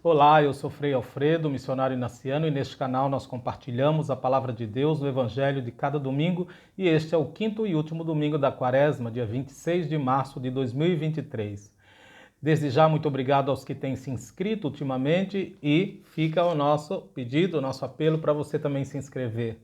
Olá, eu sou Frei Alfredo, missionário inaciano, e neste canal nós compartilhamos a palavra de Deus no Evangelho de cada domingo, e este é o quinto e último domingo da Quaresma, dia 26 de março de 2023. Desde já, muito obrigado aos que têm se inscrito ultimamente, e fica o nosso pedido, o nosso apelo para você também se inscrever.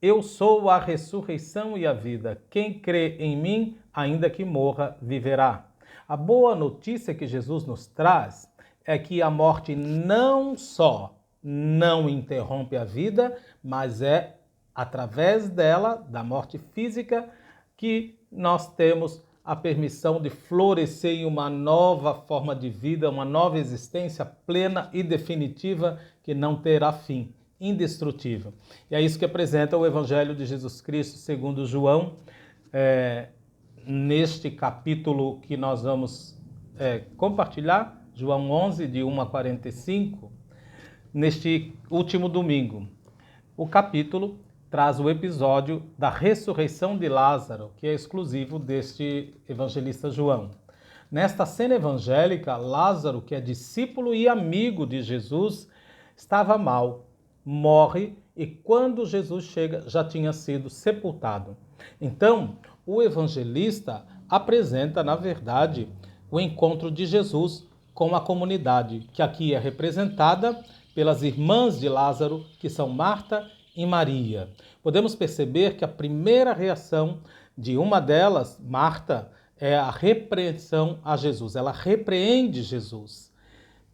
Eu sou a ressurreição e a vida. Quem crê em mim, ainda que morra, viverá. A boa notícia que Jesus nos traz é que a morte não só não interrompe a vida, mas é através dela, da morte física, que nós temos a permissão de florescer em uma nova forma de vida, uma nova existência plena e definitiva que não terá fim, indestrutível. E é isso que apresenta o Evangelho de Jesus Cristo segundo João, neste capítulo que nós vamos compartilhar, João 11, de 1 a 45, neste último domingo. O capítulo traz o episódio da ressurreição de Lázaro, que é exclusivo deste evangelista João. Nesta cena evangélica, Lázaro, que é discípulo e amigo de Jesus, estava mal, morre e quando Jesus chega já tinha sido sepultado. Então, o evangelista apresenta, na verdade, o encontro de Jesus com a comunidade, que aqui é representada pelas irmãs de Lázaro, que são Marta e Maria. Podemos perceber que a primeira reação de uma delas, Marta, é a repreensão a Jesus. Ela repreende Jesus,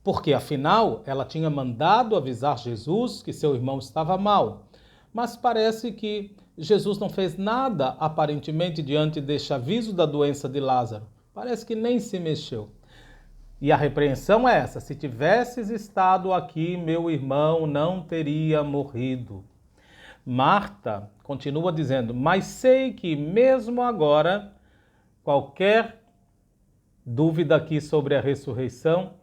porque afinal ela tinha mandado avisar Jesus que seu irmão estava mal. Mas parece que Jesus não fez nada aparentemente diante deste aviso da doença de Lázaro. Parece que nem se mexeu. E a repreensão é essa: se tivesses estado aqui, meu irmão não teria morrido. Marta continua dizendo: mas sei que mesmo agora, qualquer dúvida aqui sobre a ressurreição,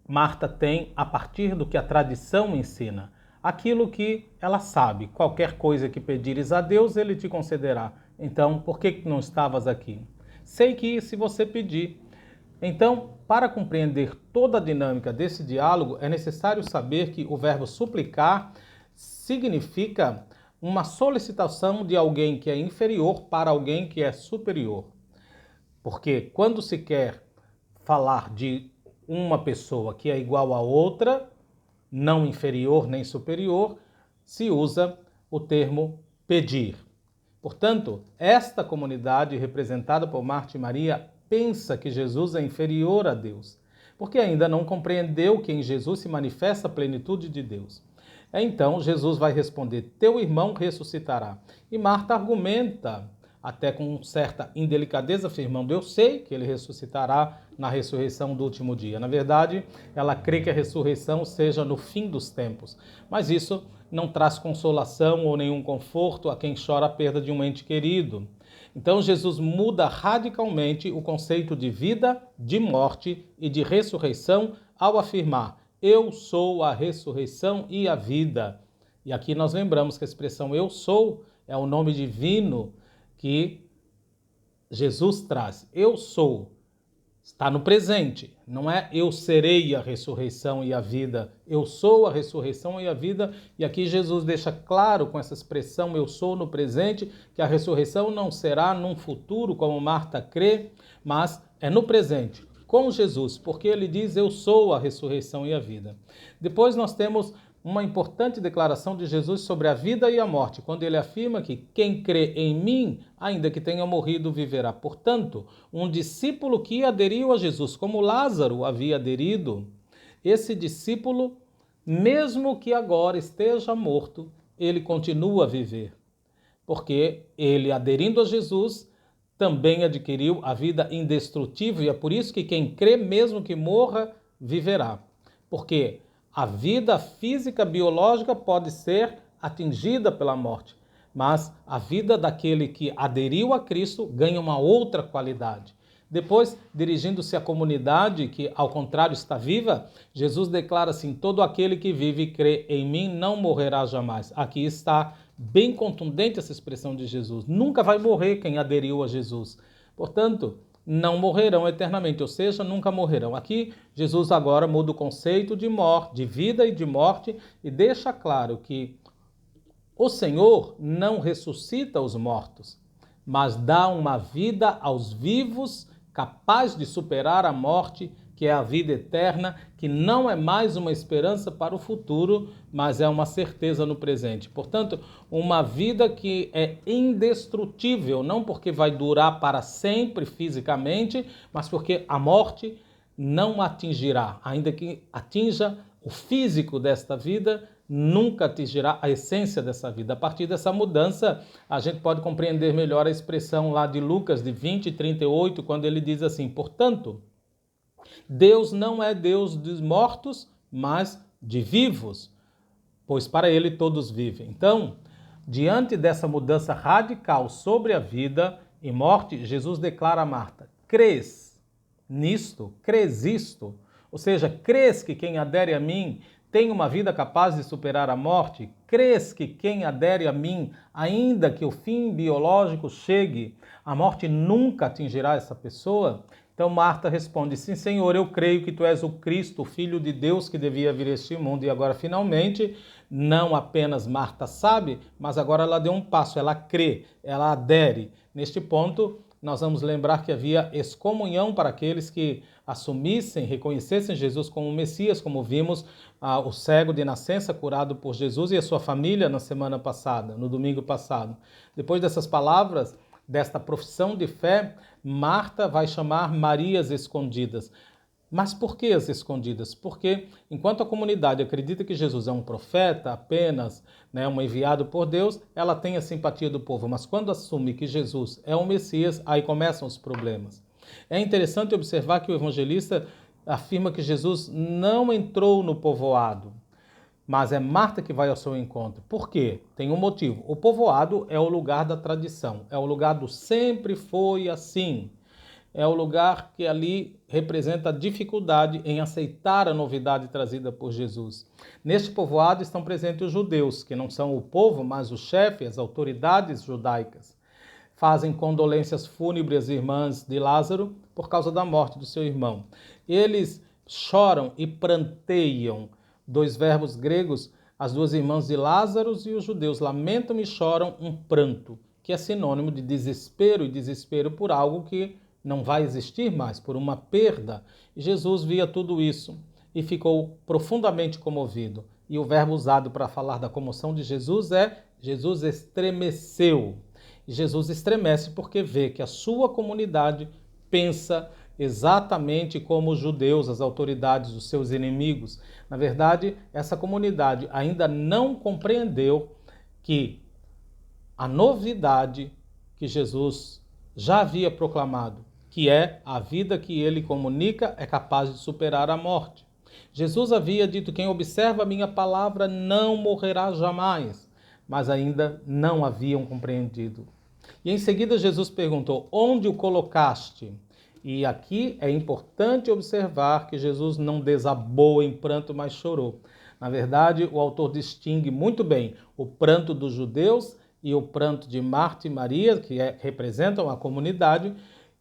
Marta tem a partir do que a tradição ensina. Aquilo que ela sabe, qualquer coisa que pedires a Deus, Ele te concederá. Então, por que não estavas aqui? Sei que se você pedir. Então, para compreender toda a dinâmica desse diálogo, é necessário saber que o verbo suplicar significa uma solicitação de alguém que é inferior para alguém que é superior. Porque quando se quer falar de uma pessoa que é igual a outra, não inferior nem superior, se usa o termo pedir. Portanto, esta comunidade representada por Marta e Maria pensa que Jesus é inferior a Deus, porque ainda não compreendeu que em Jesus se manifesta a plenitude de Deus. Então, Jesus vai responder: teu irmão ressuscitará. E Marta argumenta, até com certa indelicadeza, afirmando: eu sei que ele ressuscitará na ressurreição do último dia. Na verdade, ela crê que a ressurreição seja no fim dos tempos, mas isso não traz consolação ou nenhum conforto a quem chora a perda de um ente querido. Então Jesus muda radicalmente o conceito de vida, de morte e de ressurreição ao afirmar: eu sou a ressurreição e a vida. E aqui nós lembramos que a expressão eu sou é o nome divino que Jesus traz. Eu sou. Está no presente, não é eu serei a ressurreição e a vida, eu sou a ressurreição e a vida, e aqui Jesus deixa claro com essa expressão eu sou no presente, que a ressurreição não será num futuro como Marta crê, mas é no presente, com Jesus, porque ele diz eu sou a ressurreição e a vida. Depois nós temos uma importante declaração de Jesus sobre a vida e a morte, quando ele afirma que quem crê em mim, ainda que tenha morrido, viverá. Portanto, um discípulo que aderiu a Jesus, como Lázaro havia aderido, esse discípulo, mesmo que agora esteja morto, ele continua a viver. Porque ele, aderindo a Jesus, também adquiriu a vida indestrutível, e é por isso que quem crê, mesmo que morra, viverá. Porque a vida física, biológica pode ser atingida pela morte, mas a vida daquele que aderiu a Cristo ganha uma outra qualidade. Depois, dirigindo-se à comunidade que, ao contrário, está viva, Jesus declara assim: todo aquele que vive e crê em mim não morrerá jamais. Aqui está bem contundente essa expressão de Jesus. Nunca vai morrer quem aderiu a Jesus. Portanto, não morrerão eternamente, ou seja, nunca morrerão. Aqui, Jesus agora muda o conceito de morte, de vida e de morte, e deixa claro que o Senhor não ressuscita os mortos, mas dá uma vida aos vivos, capaz de superar a morte, que é a vida eterna, que não é mais uma esperança para o futuro, mas é uma certeza no presente. Portanto, uma vida que é indestrutível, não porque vai durar para sempre fisicamente, mas porque a morte não atingirá, ainda que atinja o físico desta vida, nunca atingirá a essência dessa vida. A partir dessa mudança, a gente pode compreender melhor a expressão lá de Lucas, de 20 e 38, quando ele diz assim: portanto, Deus não é Deus dos mortos, mas de vivos, pois para ele todos vivem. Então, diante dessa mudança radical sobre a vida e morte, Jesus declara a Marta: crês nisto? Crês isto? Ou seja, crês que quem adere a mim tem uma vida capaz de superar a morte? Crês que quem adere a mim, ainda que o fim biológico chegue, a morte nunca atingirá essa pessoa? Então Marta responde: sim, Senhor, eu creio que tu és o Cristo, o Filho de Deus que devia vir a este mundo. E agora, finalmente, não apenas Marta sabe, mas agora ela deu um passo, ela crê, ela adere. Neste ponto, nós vamos lembrar que havia excomunhão para aqueles que assumissem, reconhecessem Jesus como Messias, como vimos o cego de nascença curado por Jesus e a sua família na semana passada, no domingo passado. Depois dessas palavras, desta profissão de fé, Marta vai chamar Marias escondidas. Mas por que as escondidas? Porque enquanto a comunidade acredita que Jesus é um profeta apenas, um enviado por Deus, ela tem a simpatia do povo. Mas quando assume que Jesus é o Messias, aí começam os problemas. É interessante observar que o evangelista afirma que Jesus não entrou no povoado, mas é Marta que vai ao seu encontro. Por quê? Tem um motivo. O povoado é o lugar da tradição, é o lugar do sempre foi assim. É o lugar que ali representa a dificuldade em aceitar a novidade trazida por Jesus. Neste povoado estão presentes os judeus, que não são o povo, mas o chefe, as autoridades judaicas. Fazem condolências fúnebres às irmãs de Lázaro por causa da morte do seu irmão. Eles choram e pranteiam, dois verbos gregos, as duas irmãs de Lázaro e os judeus lamentam e choram um pranto, que é sinônimo de desespero, e desespero por algo que não vai existir mais, por uma perda. E Jesus via tudo isso e ficou profundamente comovido. E o verbo usado para falar da comoção de Jesus é: Jesus estremeceu. E Jesus estremece porque vê que a sua comunidade pensa exatamente como os judeus, as autoridades, os seus inimigos. Na verdade, essa comunidade ainda não compreendeu que a novidade que Jesus já havia proclamado, que é a vida que ele comunica, é capaz de superar a morte. Jesus havia dito: quem observa a minha palavra não morrerá jamais, mas ainda não haviam compreendido. E em seguida Jesus perguntou: onde o colocaste? E aqui é importante observar que Jesus não desabou em pranto, mas chorou. Na verdade, o autor distingue muito bem o pranto dos judeus e o pranto de Marta e Maria, que representam a comunidade.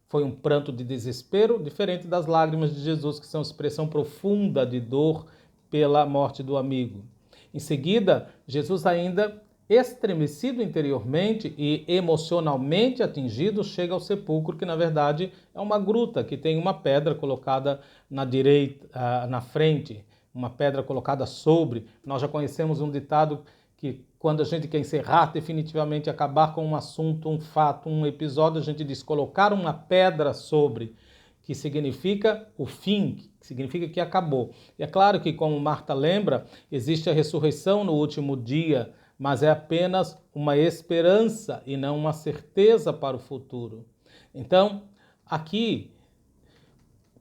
Foi um pranto de desespero, diferente das lágrimas de Jesus, que são expressão profunda de dor pela morte do amigo. Em seguida, Jesus, ainda estremecido interiormente e emocionalmente atingido, chega ao sepulcro, que na verdade é uma gruta que tem uma pedra colocada na direita, na frente, uma pedra colocada sobre. Nós já conhecemos um ditado que quando a gente quer encerrar definitivamente, acabar com um assunto, um fato, um episódio, a gente diz colocar uma pedra sobre, que significa o fim, que significa que acabou. E é claro que, como Marta lembra, existe a ressurreição no último dia, mas é apenas uma esperança e não uma certeza para o futuro. Então, aqui,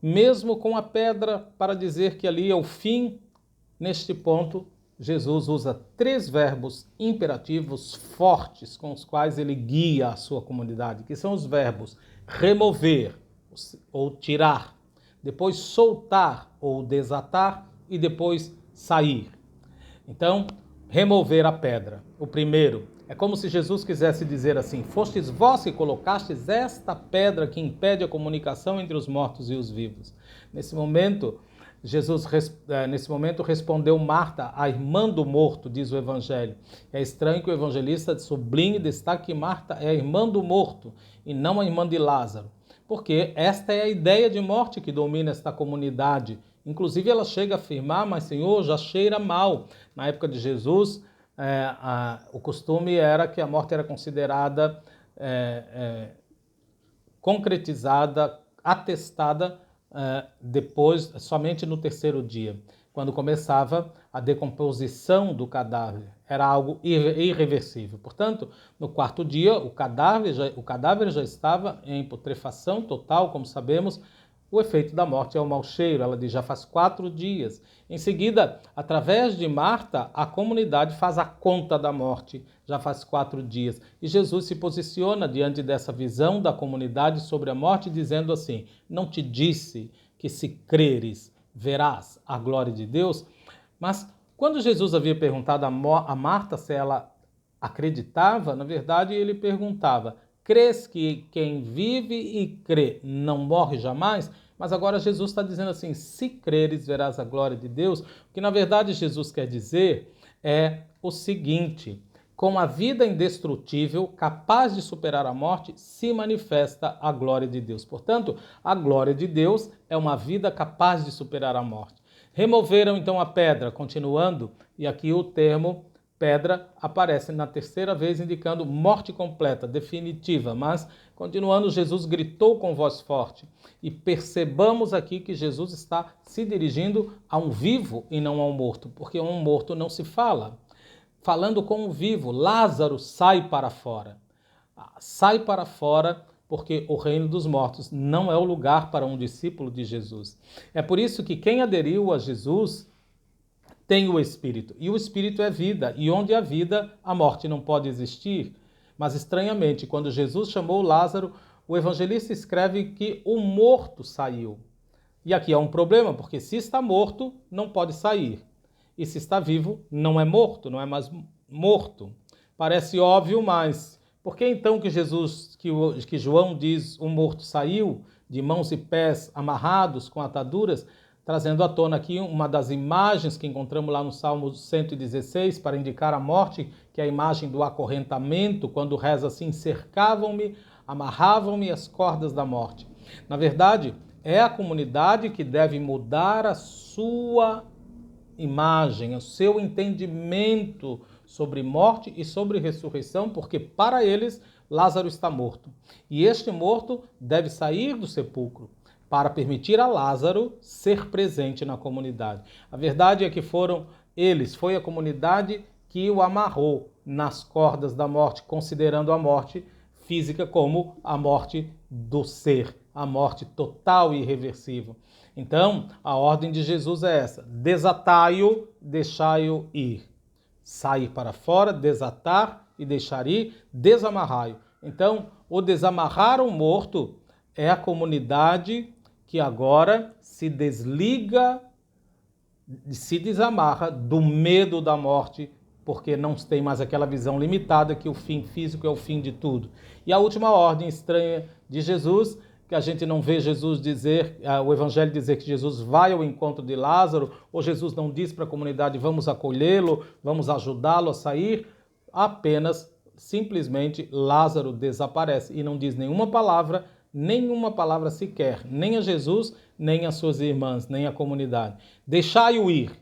mesmo com a pedra para dizer que ali é o fim, neste ponto, Jesus usa 3 verbos imperativos fortes com os quais ele guia a sua comunidade, que são os verbos remover ou tirar, depois soltar ou desatar e depois sair. Então, remover a pedra. O primeiro, É como se Jesus quisesse dizer assim: fostes vós que colocastes esta pedra que impede a comunicação entre os mortos e os vivos. Nesse momento, nesse momento respondeu Marta, a irmã do morto, diz o Evangelho. É estranho que o evangelista sublinhe e destaque que Marta é a irmã do morto e não a irmã de Lázaro, porque esta é a ideia de morte que domina esta comunidade. Inclusive ela chega a afirmar: mas Senhor, já cheira mal. Na época de Jesus, o costume era que a morte era considerada concretizada, atestada depois, somente no terceiro dia, quando começava a decomposição do cadáver. Era algo irreversível. Portanto, no quarto dia, o cadáver já estava em putrefação total, como sabemos. O efeito da morte é o mau cheiro. Ela diz: já faz 4 dias. Em seguida, através de Marta, a comunidade faz a conta da morte. Já faz 4 dias. E Jesus se posiciona diante dessa visão da comunidade sobre a morte, dizendo assim: não te disse que se creres, verás a glória de Deus? Mas quando Jesus havia perguntado a Marta se ela acreditava, na verdade ele perguntava: crês que quem vive e crê não morre jamais? Mas agora Jesus está dizendo assim: se creres, verás a glória de Deus. O que na verdade Jesus quer dizer é o seguinte: com a vida indestrutível, capaz de superar a morte, se manifesta a glória de Deus. Portanto, a glória de Deus é uma vida capaz de superar a morte. Removeram então a pedra, continuando, e aqui o termo pedra aparece na terceira vez, indicando morte completa, definitiva. Mas, continuando, Jesus gritou com voz forte. E percebamos aqui que Jesus está se dirigindo a um vivo e não a um morto, porque a um morto não se fala. Falando com um vivo, Lázaro, sai para fora. Sai para fora, porque o reino dos mortos não é o lugar para um discípulo de Jesus. É por isso que quem aderiu a Jesus tem o Espírito, e o Espírito é vida, e onde há vida, a morte não pode existir. Mas, estranhamente, quando Jesus chamou Lázaro, o evangelista escreve que o morto saiu. E aqui há um problema, porque se está morto, não pode sair. E se está vivo, não é morto, não é mais morto. Parece óbvio, mas por que então que João diz o morto saiu, de mãos e pés amarrados com ataduras, trazendo à tona aqui uma das imagens que encontramos lá no Salmo 116, para indicar a morte, que é a imagem do acorrentamento, quando reza assim: cercavam-me, amarravam-me as cordas da morte. Na verdade, é a comunidade que deve mudar a sua imagem, o seu entendimento sobre morte e sobre ressurreição, porque para eles Lázaro está morto. E este morto deve sair do sepulcro para permitir a Lázaro ser presente na comunidade. A verdade é que foi a comunidade que o amarrou nas cordas da morte, considerando a morte física como a morte do ser, a morte total e irreversível. Então, a ordem de Jesus é essa: desatai-o, deixai-o ir. Sair para fora, desatar e deixar ir, desamarrai-o. Então, o desamarrar o morto é a comunidade que agora se desliga, se desamarra do medo da morte, porque não tem mais aquela visão limitada que o fim físico é o fim de tudo. E a última ordem estranha de Jesus, que a gente não vê Jesus dizer, o Evangelho dizer que Jesus vai ao encontro de Lázaro, ou Jesus não diz para a comunidade: vamos acolhê-lo, vamos ajudá-lo a sair, apenas, simplesmente, Lázaro desaparece e não diz nenhuma palavra sequer, nem a Jesus, nem as suas irmãs, nem a comunidade. Deixai-o ir,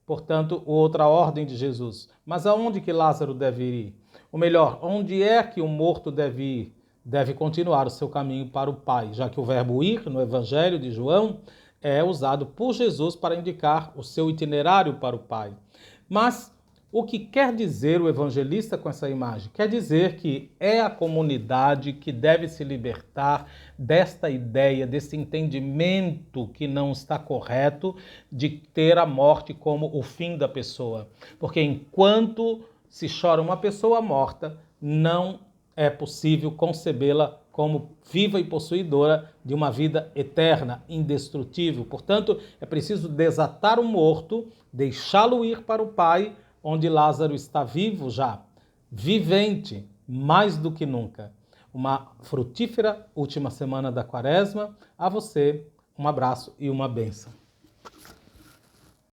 portanto, outra ordem de Jesus. Mas aonde que Lázaro deve ir? Ou melhor, onde é que o morto deve ir? Deve continuar o seu caminho para o Pai, já que o verbo ir, no Evangelho de João, é usado por Jesus para indicar o seu itinerário para o Pai. Mas o que quer dizer o evangelista com essa imagem? Quer dizer que é a comunidade que deve se libertar desta ideia, desse entendimento que não está correto de ter a morte como o fim da pessoa. Porque enquanto se chora uma pessoa morta, não é possível concebê-la como viva e possuidora de uma vida eterna, indestrutível. Portanto, é preciso desatar o morto, deixá-lo ir para o Pai, onde Lázaro está vivo já. vivente, mais do que nunca. Uma frutífera última semana da Quaresma. A você, um abraço e uma bênção.